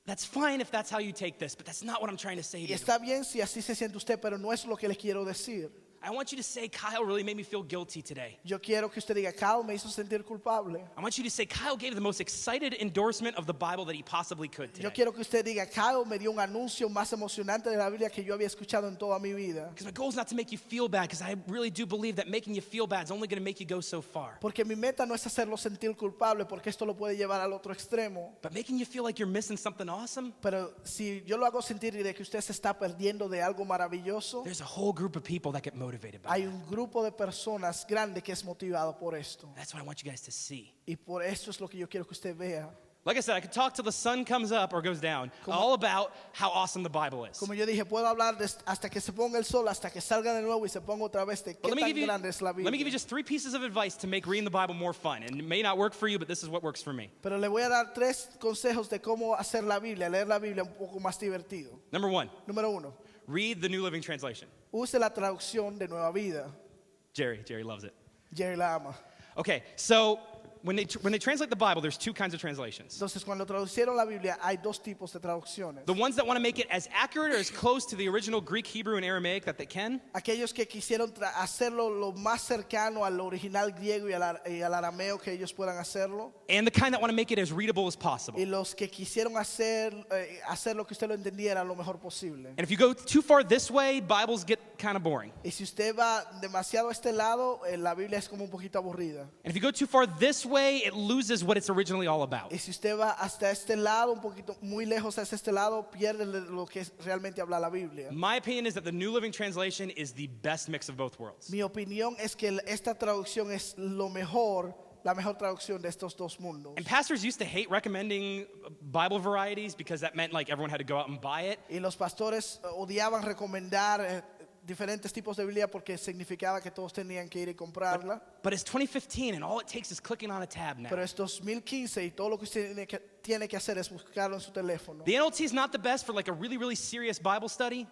Speaker 1: that's fine if that's how you take this, but that's not what I'm trying to say to
Speaker 2: Y
Speaker 1: you.
Speaker 2: está bien si así se siente usted, pero no es lo que le quiero decir.
Speaker 1: I want you to say, Kyle really made me feel guilty today.
Speaker 2: Yo quiero que usted diga, Kyle me hizo sentir culpable.
Speaker 1: I want you to say, Kyle gave the most excited endorsement of the Bible that he possibly could
Speaker 2: Yo
Speaker 1: today.
Speaker 2: quiero que usted diga, Kyle me dio un anuncio más emocionante de la Biblia que yo había escuchado en toda mi vida.
Speaker 1: Because my goal is not to make you feel bad, because I really do believe that making you feel bad is only going to make you go so far.
Speaker 2: Porque mi meta no es hacerlo sentir culpable, porque esto lo puede llevar al otro extremo.
Speaker 1: But making you feel like you're missing something awesome,
Speaker 2: Pero si yo lo hago sentir de que usted se está perdiendo de algo maravilloso,
Speaker 1: there's a whole group of people that get motivated by
Speaker 2: hay
Speaker 1: it.
Speaker 2: un grupo de personas grande que es motivado por esto.
Speaker 1: That's what I want you guys to see.
Speaker 2: Y por eso es lo que yo quiero que usted vea.
Speaker 1: Like I said, I could talk till the sun comes up or goes down, all about how awesome the Bible is.
Speaker 2: Como yo dije, puedo hablar hasta que se ponga el sol, hasta que salga de nuevo y se ponga otra vez de
Speaker 1: But
Speaker 2: qué tan grande es la
Speaker 1: let me give you
Speaker 2: Biblia.
Speaker 1: just 3 pieces of advice to make reading the Bible more fun. And it may not work for you, but this is what works for me.
Speaker 2: Pero le voy a dar 3 consejos de cómo hacer la Biblia, leer la Biblia un poco más divertido.
Speaker 1: Number 1,
Speaker 2: Número 1,
Speaker 1: read the New Living Translation.
Speaker 2: use la traducción de Nueva Vida.
Speaker 1: Jerry loves it.
Speaker 2: Jerry la ama.
Speaker 1: Okay, so when they translate the Bible, there's 2 kinds of translations.
Speaker 2: Entonces, cuando traducieron la Biblia, hay 2 tipos de traducciones.
Speaker 1: The ones that want to make it as accurate or as close to the original Greek, Hebrew, and Aramaic that they can.
Speaker 2: Aquellos que quisieron hacerlo lo más cercano al original griego y al arameo que ellos puedan hacerlo.
Speaker 1: And the kind that want to make it as readable as possible.
Speaker 2: Y los que quisieron hacer lo que usted lo entendiera lo mejor posible.
Speaker 1: And if you go too far this way, Bibles get kind of boring.
Speaker 2: Y si usted va demasiado a este lado, la Biblia es como un poquito aburrida.
Speaker 1: And if you go too far this way, it loses what it's originally all about.
Speaker 2: Y si usted va hasta este lado, un poquito muy lejos hacia este lado, pierde lo que realmente habla la Biblia.
Speaker 1: My opinion is that the New Living Translation is the best mix of both worlds.
Speaker 2: Mi opinión es que esta traducción es la mejor traducción de estos dos mundos.
Speaker 1: And pastors used to hate recommending Bible varieties because that meant like everyone had to go out and buy it.
Speaker 2: Y los pastores odiaban recomendar diferentes tipos de Biblia porque significaba que todos tenían que ir y comprarla.
Speaker 1: But it's 2015 and all it takes is clicking on a tab now.
Speaker 2: Pero es 2015 y todo lo que usted tiene que hacer es buscarlo en su teléfono.
Speaker 1: The NLT is not the best for like a really, really serious Bible study.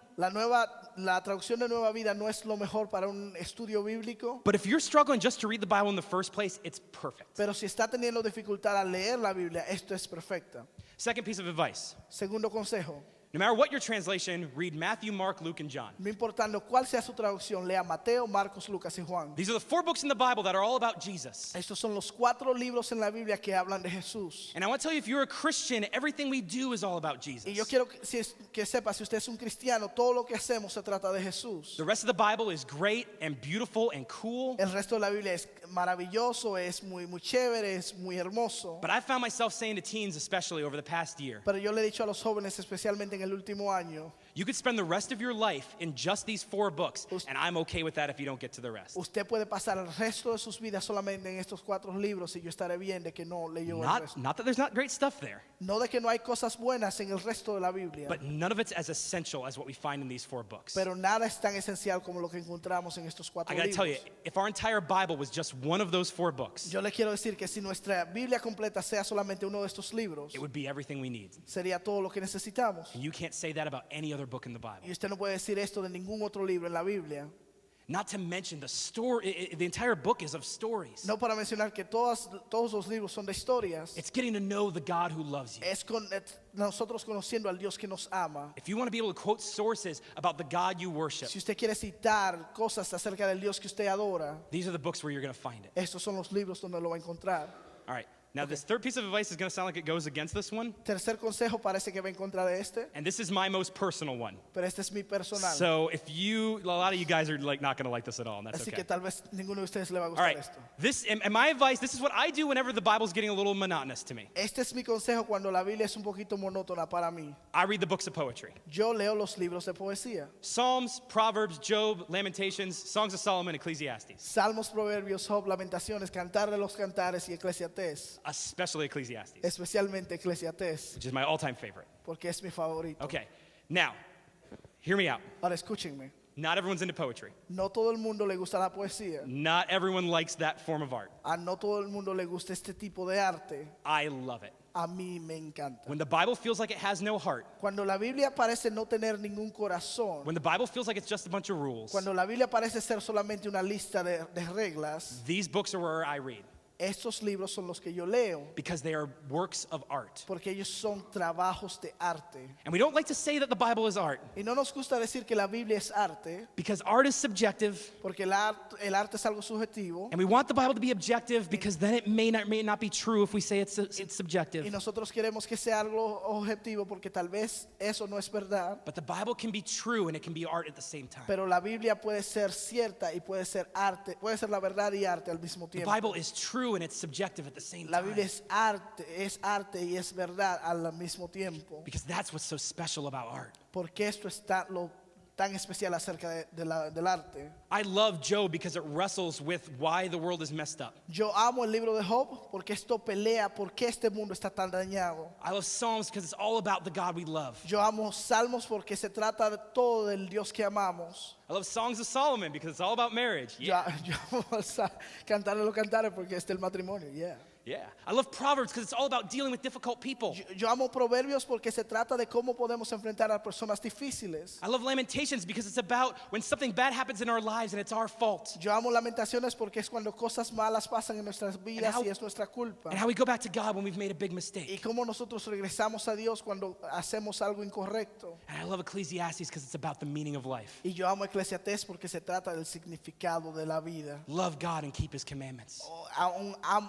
Speaker 2: La traducción de Nueva Vida no es lo mejor para un estudio bíblico.
Speaker 1: But if you're struggling just to read the Bible in the first place, it's perfect.
Speaker 2: Pero si está teniendo dificultad al leer la Biblia, esto es perfecta.
Speaker 1: Second piece of advice.
Speaker 2: Segundo consejo.
Speaker 1: No matter what your translation, read Matthew, Mark, Luke, and John.
Speaker 2: No importando cuál sea su traducción, lea Mateo, Marcos, Lucas y Juan.
Speaker 1: These are the 4 books in the Bible that are all about Jesus.
Speaker 2: Estos son los 4 libros en la Biblia que hablan de Jesús.
Speaker 1: And I want to tell you, if you're a Christian, everything we do is all about Jesus.
Speaker 2: Y yo quiero que sepa, si usted es un cristiano, todo lo que hacemos se trata de Jesús.
Speaker 1: The rest of the Bible is great and beautiful and cool.
Speaker 2: El resto de la Biblia es maravilloso, es muy chévere, es muy hermoso.
Speaker 1: But I found myself saying to teens, especially over the past year,
Speaker 2: Pero yo le he dicho a los jóvenes, especialmente en el último año,
Speaker 1: you could spend the rest of your life in just these 4 books, and I'm okay with that if you don't get to the rest.
Speaker 2: usted puede pasar el resto de sus vidas solamente en estos 4 libros y yo estaré bien de que no leyó el resto.
Speaker 1: Not that there's not great stuff there,
Speaker 2: No de que no hay cosas buenas en el resto de la Biblia,
Speaker 1: but none of it's as essential as what we find in these 4 books.
Speaker 2: pero nada es tan esencial como lo que encontramos en estos 4
Speaker 1: I gotta tell you,
Speaker 2: libros.
Speaker 1: if our entire Bible was just one of those 4 books,
Speaker 2: Yo le quiero decir que si nuestra Biblia completa sea solamente uno de estos libros,
Speaker 1: it would be everything we need.
Speaker 2: sería todo lo que necesitamos.
Speaker 1: And you can't say that about any other book in the Bible.
Speaker 2: Y usted no puede decir esto de ningún otro libro en la Biblia.
Speaker 1: Not to mention the story, the entire book is of stories.
Speaker 2: No para mencionar que todos los libros son de historias.
Speaker 1: It's getting to know the God who loves you.
Speaker 2: Es nosotros conociendo al Dios que nos ama.
Speaker 1: If you want to be able to quote sources about the God you worship,
Speaker 2: Si usted quiere citar cosas acerca del Dios que usted adora,
Speaker 1: these are the books where you're going to find it.
Speaker 2: estos son los libros donde lo va a encontrar.
Speaker 1: All right. Now, this third piece of advice is going to sound like it goes against this one,
Speaker 2: Tercer consejo parece que va en contra de este,
Speaker 1: and this is my most personal one.
Speaker 2: pero este es mi personal.
Speaker 1: So, if a lot of you guys are like not going to like this at all, and that's
Speaker 2: Así
Speaker 1: okay.
Speaker 2: que tal vez ninguno de ustedes le va a
Speaker 1: All
Speaker 2: gustar
Speaker 1: right.
Speaker 2: esto.
Speaker 1: This and my advice. This is what I do whenever the Bible's getting a little monotonous to me.
Speaker 2: Este es mi consejo cuando la Biblia es un poquito monótona para mí.
Speaker 1: I read the books of poetry:
Speaker 2: Yo leo los libros de poesía.
Speaker 1: Psalms, Proverbs, Job, Lamentations, Songs of Solomon, Ecclesiastes.
Speaker 2: Salmos, Proverbios, Job, Lamentaciones, Cantar de los Cantares y Eclesiastés.
Speaker 1: Especially Ecclesiastes,
Speaker 2: Especialmente Eclesiastés,
Speaker 1: which is my all-time favorite.
Speaker 2: porque es mi favorito.
Speaker 1: Okay. Now, hear me out.
Speaker 2: Ahora escúchenme.
Speaker 1: Not everyone's into poetry.
Speaker 2: No todo el mundo le gusta la poesía.
Speaker 1: Not everyone likes that form of art.
Speaker 2: A no todo el mundo le gusta este tipo de arte.
Speaker 1: I love it.
Speaker 2: A mí me encanta.
Speaker 1: When the Bible feels like it has no heart,
Speaker 2: Cuando la Biblia parece no tener ningún corazón,
Speaker 1: when the Bible feels like it's just a bunch of rules,
Speaker 2: cuando la Biblia parece ser solamente una lista de reglas,
Speaker 1: these books are where I read
Speaker 2: estos libros son los que yo leo,
Speaker 1: because they are works of art.
Speaker 2: porque ellos son trabajos de arte.
Speaker 1: And we don't like to say that the Bible is art
Speaker 2: Y no nos gusta decir que la Biblia es arte,
Speaker 1: because art is subjective,
Speaker 2: porque el arte es algo subjetivo.
Speaker 1: and we want the Bible to be objective because then it may not be true if we say it's
Speaker 2: Y
Speaker 1: subjective.
Speaker 2: nosotros queremos que sea algo objetivo porque tal vez eso no es verdad,
Speaker 1: But the Bible can be true and it can be art at the same time.
Speaker 2: pero la Biblia puede ser cierta y puede ser arte, puede ser la verdad y arte al mismo
Speaker 1: The
Speaker 2: tiempo.
Speaker 1: Bible is true and it's subjective at the same
Speaker 2: La
Speaker 1: time
Speaker 2: Biblia es arte y es verdad al mismo tiempo,
Speaker 1: because that's what's so special about art.
Speaker 2: porque esto está lo tan especial acerca del arte.
Speaker 1: I love Job because it wrestles with why the world is messed up.
Speaker 2: Yo amo el libro de Job porque esto pelea por qué este mundo está tan dañado.
Speaker 1: I love Psalms because it's all about the God we love.
Speaker 2: Yo amo Salmos porque se trata de todo del Dios que amamos.
Speaker 1: I love Songs of Solomon because it's all about marriage. Yeah.
Speaker 2: Yo amo Cantar de los Cantares porque es del matrimonio. Yeah.
Speaker 1: Yeah. I love Proverbs because it's all about dealing with difficult people.
Speaker 2: Yo amo Proverbios porque se trata de cómo podemos enfrentar a personas difíciles.
Speaker 1: I love Lamentations because it's about when something bad happens in our lives and it's our fault.
Speaker 2: Yo amo Lamentaciones porque es cuando cosas malas pasan en nuestras vidas y es nuestra culpa.
Speaker 1: And how we go back to God when we've made a big
Speaker 2: Y
Speaker 1: mistake.
Speaker 2: cómo nosotros regresamos a Dios cuando hacemos algo incorrecto.
Speaker 1: And I love Ecclesiastes because it's about the meaning of life.
Speaker 2: Y yo amo Eclesiastés porque se trata del significado de la vida.
Speaker 1: Love God and keep his commandments.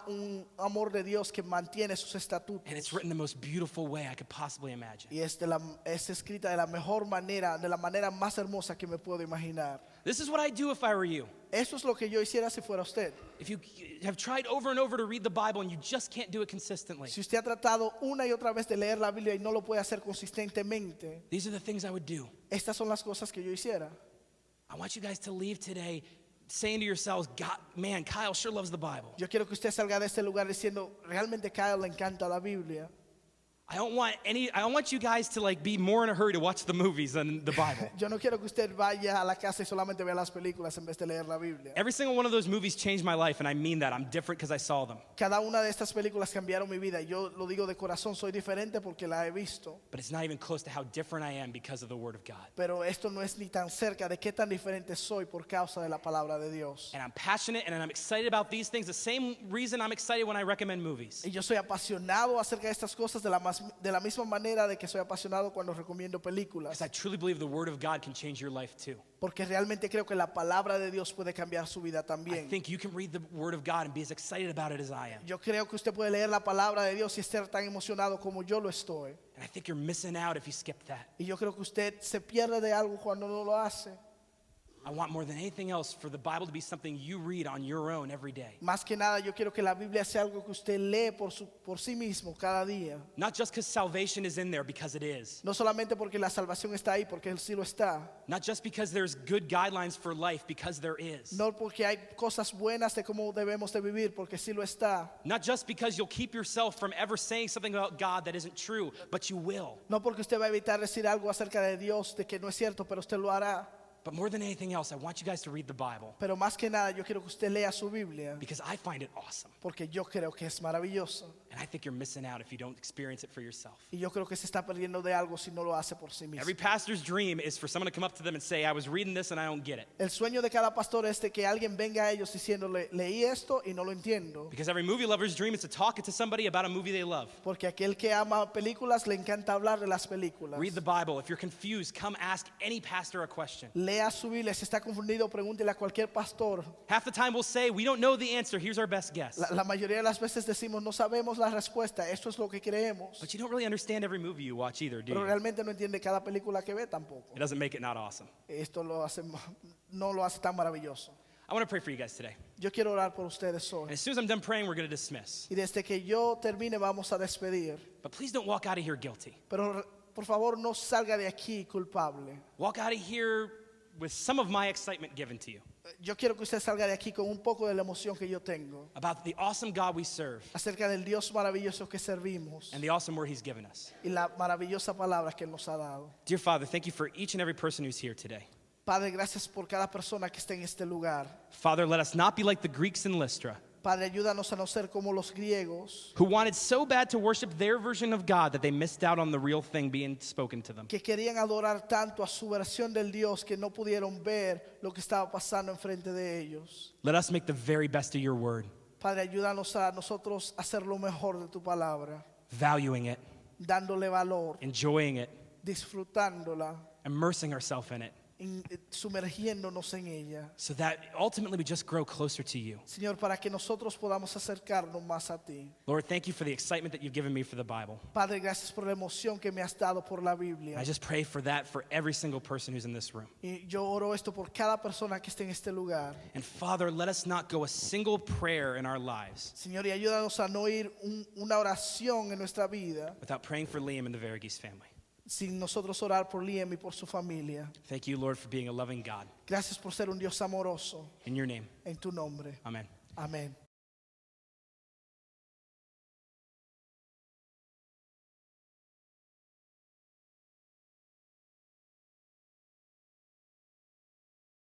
Speaker 2: Un amor de Dios que mantiene sus estatutos.
Speaker 1: And it's written the most beautiful way I could possibly imagine.
Speaker 2: Y es escrita de la mejor manera, de la manera más hermosa que me puedo imaginar.
Speaker 1: This is what I'd do if I were you.
Speaker 2: Eso es lo que yo hiciera si fuera usted.
Speaker 1: If you have tried over and over to read the Bible and you just can't do it consistently,
Speaker 2: Si usted ha tratado una y otra vez de leer la Biblia y no lo puede hacer consistentemente,
Speaker 1: these are the things I would do.
Speaker 2: estas son las cosas que yo hiciera.
Speaker 1: I want you guys to leave today saying to yourselves, God, man, Kyle sure loves the Bible.
Speaker 2: Yo quiero que usted salga de este lugar diciendo, realmente Kyle le encanta la Biblia.
Speaker 1: I don't want you guys to like be more in a hurry to watch the movies than the Bible.
Speaker 2: Yo no quiero que usted vaya a la casa y solamente vea las películas en vez de leer la Biblia.
Speaker 1: Every single one of those movies changed my life, and I mean that. I'm different because I saw them.
Speaker 2: Cada una de estas películas cambiaron mi vida. Yo lo digo de corazón, soy diferente porque la he visto.
Speaker 1: But it's not even close to how different I am because of the Word of God.
Speaker 2: Pero esto no es ni tan cerca de qué tan diferente soy por causa de la palabra de Dios.
Speaker 1: And I'm passionate and I'm excited about these things, the same reason I'm excited when I recommend movies.
Speaker 2: Y yo soy apasionado acerca de estas cosas de la misma manera de que soy apasionado cuando recomiendo películas.
Speaker 1: Because I truly believe the Word of God can change your life too.
Speaker 2: Porque realmente creo que la palabra de Dios puede cambiar su vida
Speaker 1: I
Speaker 2: también.
Speaker 1: think you can read the Word of God and be as excited about it as I am.
Speaker 2: Yo creo que usted puede leer la palabra de Dios y estar tan emocionado como yo lo estoy.
Speaker 1: And I think you're missing out if you skip that.
Speaker 2: Y yo creo que usted se pierde de algo cuando no lo hace.
Speaker 1: I want more than anything else for the Bible to be something you read on your own every day.
Speaker 2: Más que nada, yo quiero que la Biblia sea algo que usted lee por sí mismo cada día.
Speaker 1: Not just because salvation is in there, because it is.
Speaker 2: No solamente porque la salvación está ahí, porque él sí lo está.
Speaker 1: Not just because there's good guidelines for life, because there is.
Speaker 2: No porque hay cosas buenas de cómo debemos de vivir, porque sí lo está.
Speaker 1: Not just because you'll keep yourself from ever saying something about God that isn't true, but you will.
Speaker 2: No porque usted va a evitar decir algo acerca de Dios de que no es cierto, pero usted lo hará.
Speaker 1: But more than anything else, I want you guys to read the Bible
Speaker 2: Pero más que nada, yo quiero que usted lea su Biblia,
Speaker 1: because I find it awesome.
Speaker 2: porque yo creo que es maravilloso.
Speaker 1: And I think you're missing out if you don't experience it for yourself.
Speaker 2: Y yo creo que se está perdiendo de algo si no lo hace por sí mismo.
Speaker 1: Every pastor's dream is for someone to come up to them and say, I was reading this and I don't get it.
Speaker 2: El sueño de cada pastor es de que alguien venga a ellos diciéndole, leí esto y no lo entiendo.
Speaker 1: Because every movie lover's dream is to talk to somebody about a movie they love.
Speaker 2: Porque aquel que ama películas le encanta hablar de las películas.
Speaker 1: Read the Bible. If you're confused, come ask any pastor a question.
Speaker 2: Lea su Biblia. Si está confundido, pregúntele a cualquier pastor.
Speaker 1: Half the time we'll say, we don't know the answer. Here's our best guess.
Speaker 2: La mayoría de las veces decimos, no sabemos la respuesta. Esto es lo que creemos.
Speaker 1: But you don't really understand every movie you watch either, do
Speaker 2: Pero
Speaker 1: you?
Speaker 2: realmente no entiende cada película que ve tampoco.
Speaker 1: It doesn't make it not awesome.
Speaker 2: Esto no lo hace tan maravilloso.
Speaker 1: I want to pray for you guys today.
Speaker 2: Yo quiero orar por ustedes
Speaker 1: And
Speaker 2: hoy.
Speaker 1: as soon as I'm done praying, we're going to dismiss.
Speaker 2: Y desde que yo termine, vamos a despedir.
Speaker 1: But please don't walk out of here guilty.
Speaker 2: Pero por favor, no salga de aquí culpable.
Speaker 1: Walk out of here with some of my excitement given to you
Speaker 2: Yo quiero que usted salga de aquí con un poco de la emoción que yo tengo
Speaker 1: about the awesome God we serve
Speaker 2: acerca del Dios maravilloso que servimos
Speaker 1: and the awesome word He's given us.
Speaker 2: y la maravillosa palabra que Él nos ha dado.
Speaker 1: Dear Father, thank you for each and every person who's here today.
Speaker 2: Padre, gracias por cada persona que esté en este lugar.
Speaker 1: Father, let us not be like the Greeks in Lystra,
Speaker 2: Padre, ayúdanos a no ser como los griegos
Speaker 1: who wanted so bad to worship their version of God that they missed out on the real thing being spoken to them.
Speaker 2: que querían adorar tanto a su versión del Dios que no pudieron ver lo que estaba pasando enfrente de ellos.
Speaker 1: Let us make the very best of your word,
Speaker 2: Padre, ayúdanos a nosotros a hacer lo mejor de tu palabra,
Speaker 1: valuing it,
Speaker 2: dándole valor,
Speaker 1: enjoying it,
Speaker 2: disfrutándola,
Speaker 1: immersing ourselves in it,
Speaker 2: sumergiéndonos en ella.
Speaker 1: so that ultimately we just grow closer to you.
Speaker 2: Señor, para que nosotros podamos acercarnos más a ti.
Speaker 1: Lord, thank you for the excitement that you've given me for the Bible.
Speaker 2: Padre, gracias por la emoción que me has dado por la Biblia.
Speaker 1: I just pray for that for every single person who's in this room.
Speaker 2: Y yo oro esto por cada persona que esté en este lugar.
Speaker 1: And Father, let us not go a single prayer in our lives
Speaker 2: Señor, y ayúdanos a no ir una oración en nuestra vida
Speaker 1: without praying for Liam and the Verghese family.
Speaker 2: sin nosotros orar por Liam y por su familia.
Speaker 1: Thank you, Lord, for being a loving God.
Speaker 2: Gracias por ser un Dios amoroso.
Speaker 1: In your name,
Speaker 2: En tu nombre.
Speaker 1: amen.
Speaker 2: Amén.